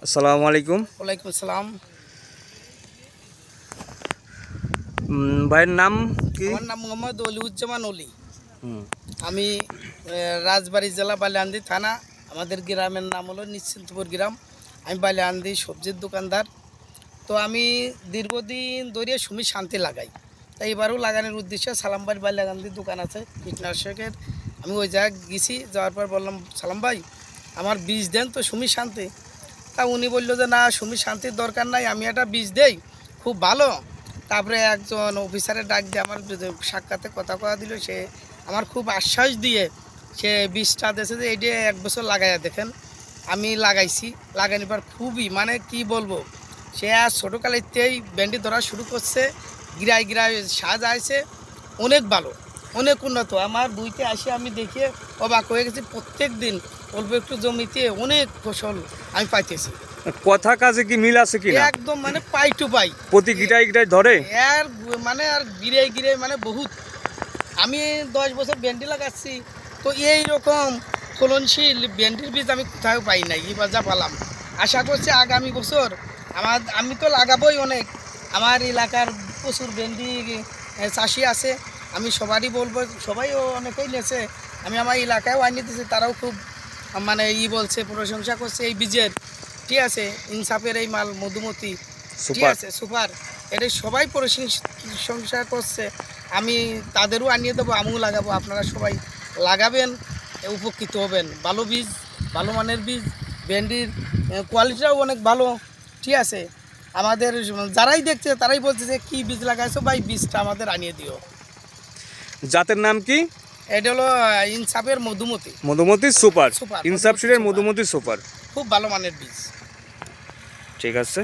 আসসালামু আলাইকুম। ওয়ালাইকুম আসসালাম। ভাইয়ের নাম কি? আমার নাম মোহাম্মদ অলিউজ্জামান অলি। হুম, আমি রাজবাড়ী জেলা বালিয়ান্দি থানা। আমাদের গ্রামের নাম হলো নিশ্চিন্তপুর গ্রাম। আমি বালিয়ান্দি সবজির দোকানদার। তো আমি দীর্ঘদিন ধরে সুমি শান্তি লাগাই। তাই এবারও লাগানোর উদ্দেশ্যে সালামবাড়ি বালিয়ান্দির দোকান আছে কীটনাশকের। আমি ওই জায়গায় গেছি, যাওয়ার পর বললাম, সালাম ভাই আমার বীজ দেন তো সুমি শান্তি। তা উনি বললো যে না, সুমি শান্তির দরকার নাই, আমি একটা বীজ দেই খুব ভালো। তারপরে একজন অফিসারের ডাক দিয়ে আমার সাক্ষাতে কথা কথা দিল। সে আমার খুব আশ্বাস দিয়ে সে বীজটা দিয়েছে যে এইটা 1 বছর লাগাইয়া দেখেন। আমি লাগাইছি, লাগানোর পর খুবই মানে কি বলবো, সে আর ছোটোকালেতেই ব্যান্ডি ধরা শুরু করছে, গিরায় গিরায় সাজ আইছে, অনেক ভালো, অনেক উন্নত। আমার বুইতে আসে আমি দেখিয়ে অবাক হয়ে গেছি। প্রত্যেক দিন অল্প একটু জমিতে অনেক ফসল আমি পাইতেছি। কথা কাজে কি মিল আছে কি না? একদম মানে পাই টু পাই, প্রতি গিটাই গিটাই ধরে আর মানে আর গিরে গিরে মানে বহুত। আমি 10 বছর ভেন্ডি লাগাচ্ছি, তো এই রকম ফলনশীল ভেন্ডির বীজ আমি কোথাও পাই নাই, এবার যা পালাম। আশা করছি আগামী বছর আমি তো লাগাবোই অনেক। আমার এলাকার প্রচুর ভেন্ডি চাষি আছে, আমি সবারই বলবো, সবাইও অনেকেই নেছে। আমি আমার এলাকায়ও আনিয়ে দিয়েছি, তারাও খুব মানে বলছে, প্রশংসা করছে এই বীজের। ঠিক আছে, ইনসাফের এই মাল মধুমতি, ঠিক সুপার। আছে, সুপার, এটা সবাই প্রশংসা করছে। আমি তাদেরও আনিয়ে দেবো, আমিও লাগাবো, আপনারা সবাই লাগাবেন, উপকৃত হবেন। ভালো বীজ, ভালো মানের বীজ, ভেন্ডির কোয়ালিটিটাও অনেক ভালো। ঠিক আছে, আমাদের যারাই দেখছে তারাই বলছে যে কী বীজ লাগাইছো ভাই, বীজটা আমাদের আনিয়ে দিও। জাতের নাম কি? এটা হলো ইনসাফের মধুমতি। মধুমতি সুপার। সুপার, ইনসাফ সিডের সুপার। মধুমতি সুপার। খুব ভালো মানের বীজ। ঠিক আছে।